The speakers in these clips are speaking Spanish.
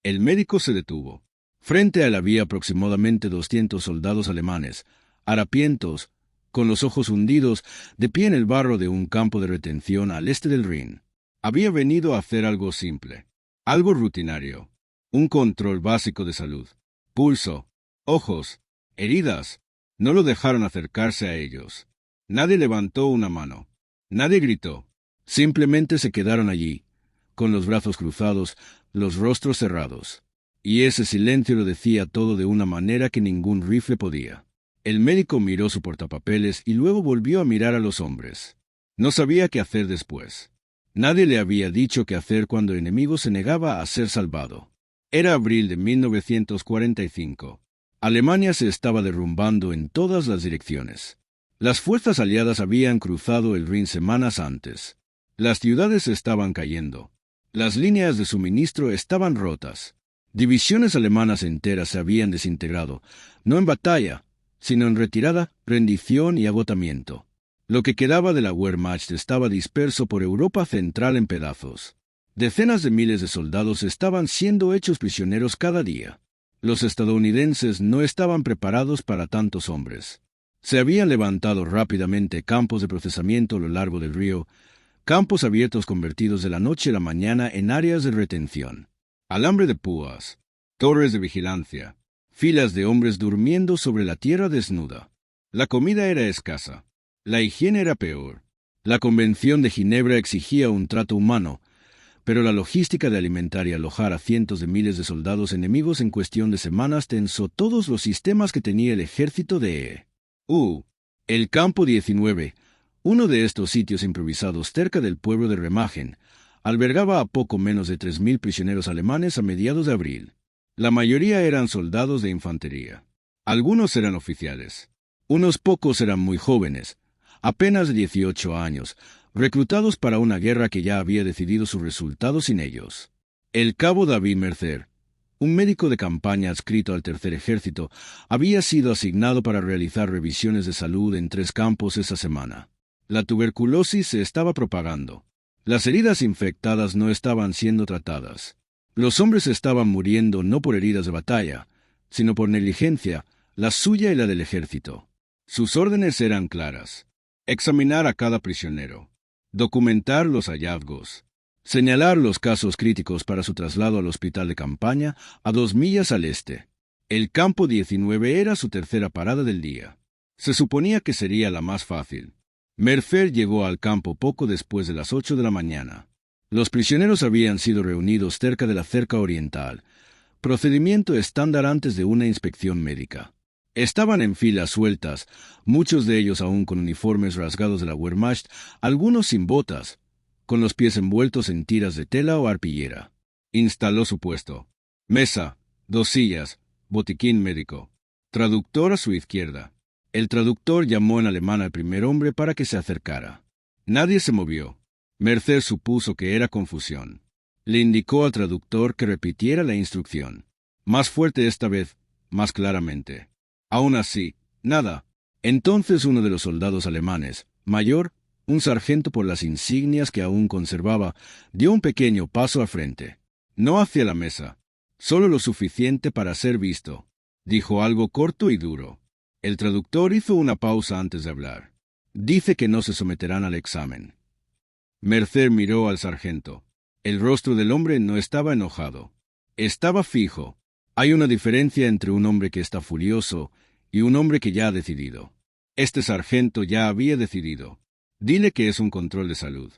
El médico se detuvo. Frente a él había aproximadamente 200 soldados alemanes, harapientos, con los ojos hundidos, de pie en el barro de un campo de retención al este del Rin. Había venido a hacer algo simple, algo rutinario, un control básico de salud. Pulso, ojos, heridas. No lo dejaron acercarse a ellos. Nadie levantó una mano. Nadie gritó. Simplemente se quedaron allí, con los brazos cruzados, los rostros cerrados. Y ese silencio lo decía todo de una manera que ningún rifle podía. El médico miró su portapapeles y luego volvió a mirar a los hombres. No sabía qué hacer después. Nadie le había dicho qué hacer cuando el enemigo se negaba a ser salvado. Era abril de 1945. Alemania se estaba derrumbando en todas las direcciones. Las fuerzas aliadas habían cruzado el Rin semanas antes. Las ciudades estaban cayendo. Las líneas de suministro estaban rotas. Divisiones alemanas enteras se habían desintegrado, no en batalla, sino en retirada, rendición y agotamiento. Lo que quedaba de la Wehrmacht estaba disperso por Europa Central en pedazos. Decenas de miles de soldados estaban siendo hechos prisioneros cada día. Los estadounidenses no estaban preparados para tantos hombres. Se habían levantado rápidamente campos de procesamiento a lo largo del río, campos abiertos convertidos de la noche a la mañana en áreas de retención. Alambre de púas, torres de vigilancia, filas de hombres durmiendo sobre la tierra desnuda. La comida era escasa. La higiene era peor. La Convención de Ginebra exigía un trato humano, pero la logística de alimentar y alojar a cientos de miles de soldados enemigos en cuestión de semanas tensó todos los sistemas que tenía el ejército de el Campo 19, uno de estos sitios improvisados cerca del pueblo de Remagen, albergaba a poco menos de 3.000 prisioneros alemanes a mediados de abril. La mayoría eran soldados de infantería. Algunos eran oficiales. Unos pocos eran muy jóvenes, apenas de 18 años, reclutados para una guerra que ya había decidido su resultado sin ellos. El cabo David Mercer, un médico de campaña adscrito al Tercer Ejército, había sido asignado para realizar revisiones de salud en 3 campos esa semana. La tuberculosis se estaba propagando. Las heridas infectadas no estaban siendo tratadas. Los hombres estaban muriendo no por heridas de batalla, sino por negligencia, la suya y la del ejército. Sus órdenes eran claras: examinar a cada prisionero, documentar los hallazgos, señalar los casos críticos para su traslado al hospital de campaña a 2 millas al este. El Campo 19 era su tercera parada del día. Se suponía que sería la más fácil. Mercer llegó al campo poco después de las 8 de la mañana. Los prisioneros habían sido reunidos cerca de la cerca oriental, procedimiento estándar antes de una inspección médica. Estaban en filas sueltas, muchos de ellos aún con uniformes rasgados de la Wehrmacht, algunos sin botas, con los pies envueltos en tiras de tela o arpillera. Instaló su puesto. Mesa, 2 sillas, botiquín médico. Traductor a su izquierda. El traductor llamó en alemán al primer hombre para que se acercara. Nadie se movió. Mercer supuso que era confusión. Le indicó al traductor que repitiera la instrucción. Más fuerte esta vez, más claramente. Aún así, nada. Entonces uno de los soldados alemanes, mayor, un sargento por las insignias que aún conservaba, dio un pequeño paso al frente. No hacia la mesa, solo lo suficiente para ser visto. Dijo algo corto y duro. El traductor hizo una pausa antes de hablar. Dice que no se someterán al examen. Mercer miró al sargento. El rostro del hombre no estaba enojado. Estaba fijo. Hay una diferencia entre un hombre que está furioso y un hombre que ya ha decidido. Este sargento ya había decidido. Dile que es un control de salud,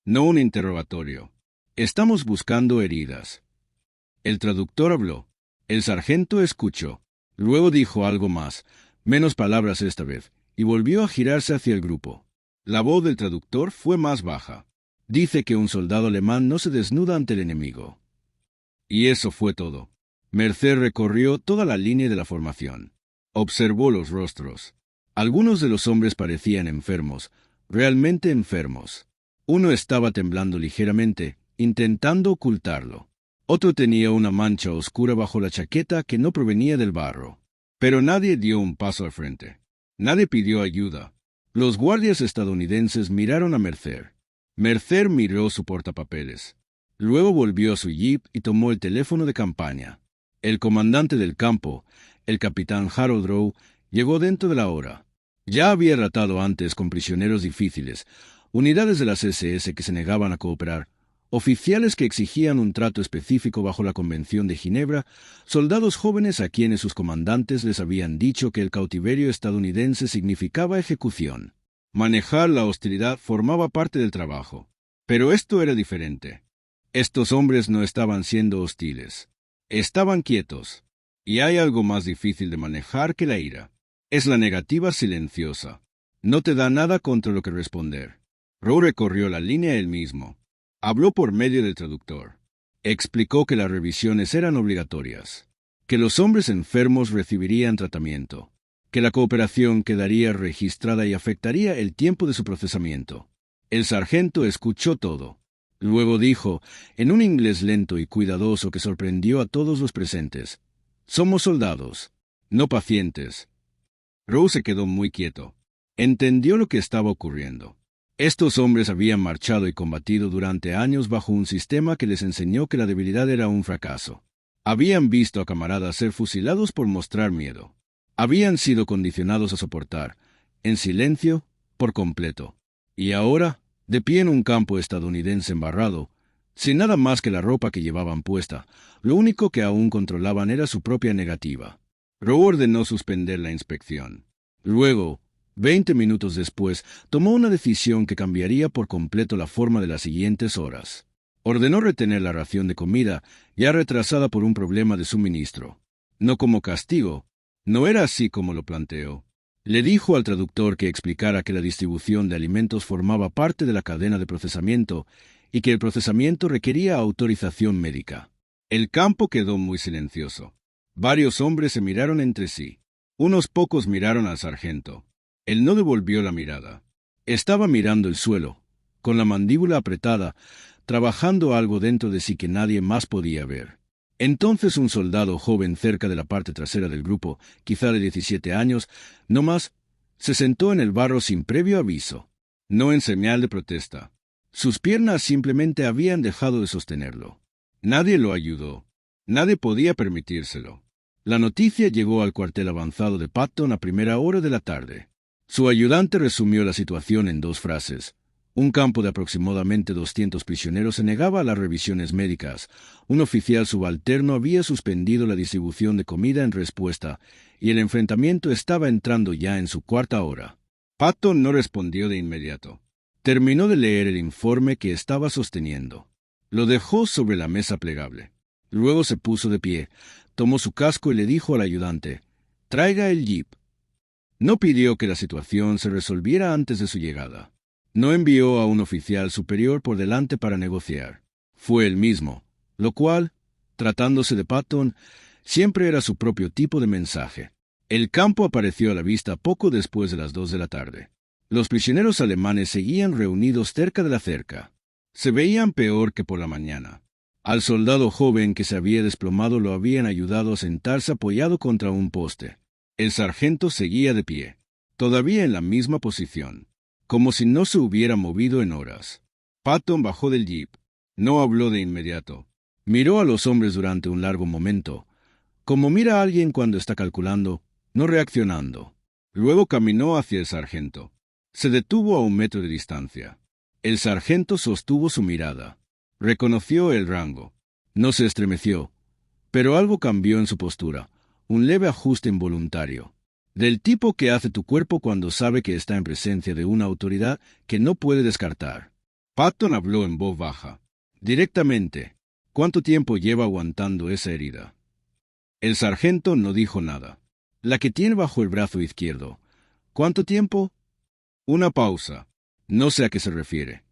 no un interrogatorio. Estamos buscando heridas. El traductor habló. El sargento escuchó. Luego dijo algo más, menos palabras esta vez, y volvió a girarse hacia el grupo. La voz del traductor fue más baja. Dice que un soldado alemán no se desnuda ante el enemigo. Y eso fue todo. Mercer recorrió toda la línea de la formación. Observó los rostros. Algunos de los hombres parecían enfermos, realmente enfermos. Uno estaba temblando ligeramente, intentando ocultarlo. Otro tenía una mancha oscura bajo la chaqueta que no provenía del barro. Pero nadie dio un paso al frente. Nadie pidió ayuda. Los guardias estadounidenses miraron a Mercer. Mercer miró su portapapeles. Luego volvió a su jeep y tomó el teléfono de campaña. El comandante del campo, el capitán Harold Rowe, llegó dentro de la hora. Ya había tratado antes con prisioneros difíciles, unidades de las SS que se negaban a cooperar, oficiales que exigían un trato específico bajo la Convención de Ginebra, soldados jóvenes a quienes sus comandantes les habían dicho que el cautiverio estadounidense significaba ejecución. Manejar la hostilidad formaba parte del trabajo. Pero esto era diferente. Estos hombres no estaban siendo hostiles. Estaban quietos. Y hay algo más difícil de manejar que la ira. Es la negativa silenciosa. No te da nada contra lo que responder. Rowe recorrió la línea él mismo. Habló por medio del traductor. Explicó que las revisiones eran obligatorias, que los hombres enfermos recibirían tratamiento, que la cooperación quedaría registrada y afectaría el tiempo de su procesamiento. El sargento escuchó todo. Luego dijo, en un inglés lento y cuidadoso que sorprendió a todos los presentes: «Somos soldados, no pacientes». Rowe se quedó muy quieto. Entendió lo que estaba ocurriendo. Estos hombres habían marchado y combatido durante años bajo un sistema que les enseñó que la debilidad era un fracaso. Habían visto a camaradas ser fusilados por mostrar miedo. Habían sido condicionados a soportar, en silencio, por completo. Y ahora, de pie en un campo estadounidense embarrado, sin nada más que la ropa que llevaban puesta, lo único que aún controlaban era su propia negativa. Rowe ordenó suspender la inspección. Luego, 20 minutos después, tomó una decisión que cambiaría por completo la forma de las siguientes horas. Ordenó retener la ración de comida, ya retrasada por un problema de suministro. No como castigo. No era así como lo planteó. Le dijo al traductor que explicara que la distribución de alimentos formaba parte de la cadena de procesamiento y que el procesamiento requería autorización médica. El campo quedó muy silencioso. Varios hombres se miraron entre sí. Unos pocos miraron al sargento. Él no devolvió la mirada. Estaba mirando el suelo, con la mandíbula apretada, trabajando algo dentro de sí que nadie más podía ver. Entonces un soldado joven cerca de la parte trasera del grupo, quizá de 17 años, no más, se sentó en el barro sin previo aviso, no en señal de protesta. Sus piernas simplemente habían dejado de sostenerlo. Nadie lo ayudó. Nadie podía permitírselo. La noticia llegó al cuartel avanzado de Patton a primera hora de la tarde. Su ayudante resumió la situación en 2 frases. Un campo de aproximadamente 200 prisioneros se negaba a las revisiones médicas. Un oficial subalterno había suspendido la distribución de comida en respuesta, y el enfrentamiento estaba entrando ya en su 4ª hora. Patton no respondió de inmediato. Terminó de leer el informe que estaba sosteniendo. Lo dejó sobre la mesa plegable. Luego se puso de pie, tomó su casco y le dijo al ayudante: «Traiga el jeep». No pidió que la situación se resolviera antes de su llegada. No envió a un oficial superior por delante para negociar. Fue él mismo, lo cual, tratándose de Patton, siempre era su propio tipo de mensaje. El campo apareció a la vista poco después de las 2 de la tarde. Los prisioneros alemanes seguían reunidos cerca de la cerca. Se veían peor que por la mañana. Al soldado joven que se había desplomado lo habían ayudado a sentarse apoyado contra un poste. El sargento seguía de pie, todavía en la misma posición, como si no se hubiera movido en horas. Patton bajó del jeep. No habló de inmediato. Miró a los hombres durante un largo momento, como mira a alguien cuando está calculando, no reaccionando. Luego caminó hacia el sargento. Se detuvo a 1 metro de distancia. El sargento sostuvo su mirada. Reconoció el rango. No se estremeció, pero algo cambió en su postura. Un leve ajuste involuntario, del tipo que hace tu cuerpo cuando sabe que está en presencia de una autoridad que no puede descartar. Patton habló en voz baja, directamente. ¿Cuánto tiempo lleva aguantando esa herida? El sargento no dijo nada. La que tiene bajo el brazo izquierdo. ¿Cuánto tiempo? Una pausa. No sé a qué se refiere.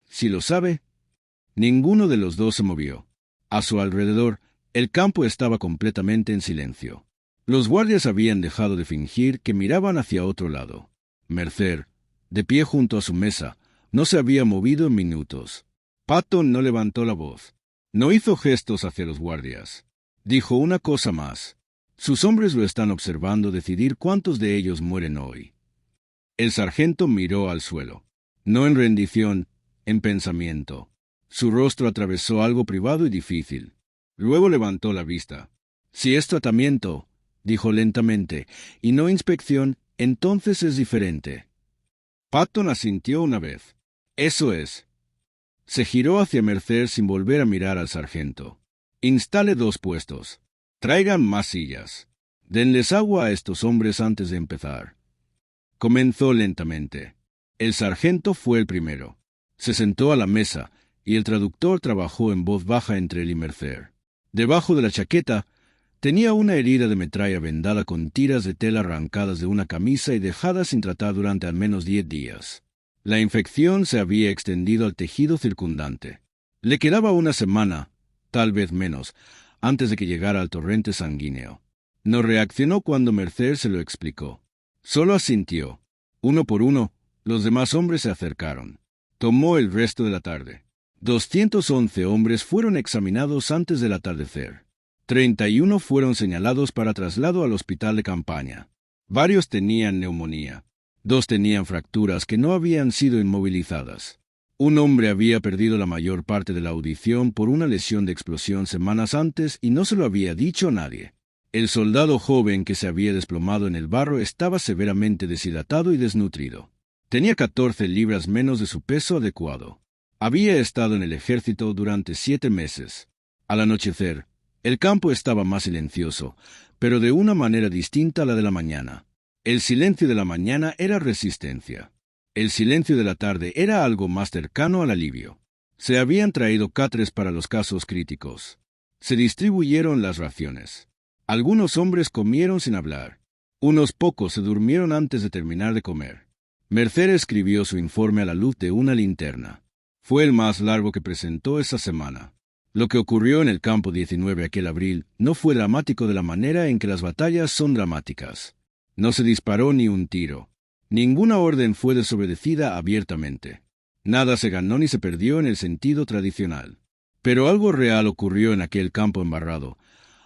Si lo sabe. Ninguno de los dos se movió. A su alrededor, el campo estaba completamente en silencio. Los guardias habían dejado de fingir que miraban hacia otro lado. Mercer, de pie junto a su mesa, no se había movido en minutos. Patton no levantó la voz. No hizo gestos hacia los guardias. Dijo una cosa más. Sus hombres lo están observando decidir cuántos de ellos mueren hoy. El sargento miró al suelo. No en rendición, en pensamiento. Su rostro atravesó algo privado y difícil. Luego levantó la vista. Si es tratamiento, dijo lentamente, y no inspección, entonces es diferente. Patton asintió una vez. Eso es. Se giró hacia Mercer sin volver a mirar al sargento. Instale 2 puestos. Traigan más sillas. Denles agua a estos hombres antes de empezar. Comenzó lentamente. El sargento fue el primero. Se sentó a la mesa, y el traductor trabajó en voz baja entre él y Mercer. Debajo de la chaqueta, tenía una herida de metralla vendada con tiras de tela arrancadas de una camisa y dejadas sin tratar durante al menos 10 días. La infección se había extendido al tejido circundante. Le quedaba una semana, tal vez menos, antes de que llegara al torrente sanguíneo. No reaccionó cuando Mercer se lo explicó. Solo asintió. Uno por uno, los demás hombres se acercaron. Tomó el resto de la tarde. 211 hombres fueron examinados antes del atardecer. 31 fueron señalados para traslado al hospital de campaña. Varios tenían neumonía. 2 tenían fracturas que no habían sido inmovilizadas. Un hombre había perdido la mayor parte de la audición por una lesión de explosión semanas antes y no se lo había dicho a nadie. El soldado joven que se había desplomado en el barro estaba severamente deshidratado y desnutrido. Tenía 14 libras menos de su peso adecuado. Había estado en el ejército durante 7 meses. Al anochecer, el campo estaba más silencioso, pero de una manera distinta a la de la mañana. El silencio de la mañana era resistencia. El silencio de la tarde era algo más cercano al alivio. Se habían traído catres para los casos críticos. Se distribuyeron las raciones. Algunos hombres comieron sin hablar. Unos pocos se durmieron antes de terminar de comer. Mercer escribió su informe a la luz de una linterna. Fue el más largo que presentó esa semana. Lo que ocurrió en el campo 19 aquel abril no fue dramático de la manera en que las batallas son dramáticas. No se disparó ni un tiro. Ninguna orden fue desobedecida abiertamente. Nada se ganó ni se perdió en el sentido tradicional. Pero algo real ocurrió en aquel campo embarrado,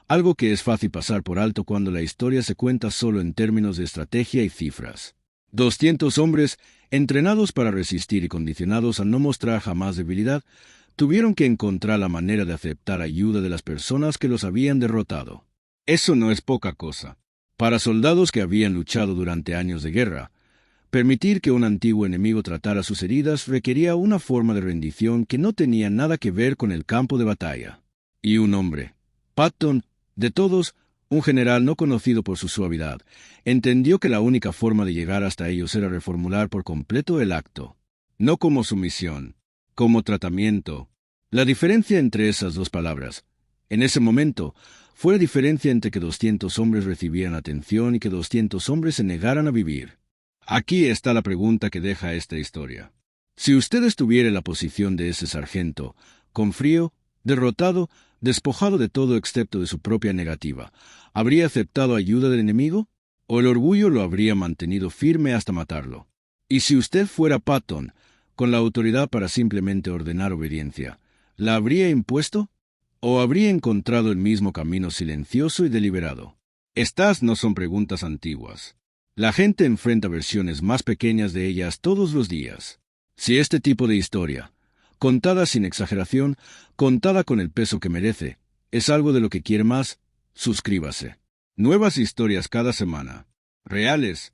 algo que es fácil pasar por alto cuando la historia se cuenta solo en términos de estrategia y cifras. 200 hombres, entrenados para resistir y condicionados a no mostrar jamás debilidad, tuvieron que encontrar la manera de aceptar ayuda de las personas que los habían derrotado. Eso no es poca cosa. Para soldados que habían luchado durante años de guerra, permitir que un antiguo enemigo tratara sus heridas requería una forma de rendición que no tenía nada que ver con el campo de batalla. Y un hombre, Patton, de todos, un general no conocido por su suavidad, entendió que la única forma de llegar hasta ellos era reformular por completo el acto. No como sumisión, como tratamiento. La diferencia entre esas 2 palabras, en ese momento, fue la diferencia entre que 200 hombres recibieran atención y que 200 hombres se negaran a vivir. Aquí está la pregunta que deja esta historia. Si usted estuviera en la posición de ese sargento, con frío, derrotado, despojado de todo excepto de su propia negativa, ¿habría aceptado ayuda del enemigo? ¿O el orgullo lo habría mantenido firme hasta matarlo? Y si usted fuera Patton, con la autoridad para simplemente ordenar obediencia, ¿la habría impuesto? ¿O habría encontrado el mismo camino silencioso y deliberado? Estas no son preguntas antiguas. La gente enfrenta versiones más pequeñas de ellas todos los días. Si este tipo de historia, contada sin exageración, contada con el peso que merece, es algo de lo que quiere más, suscríbase. Nuevas historias cada semana. Reales,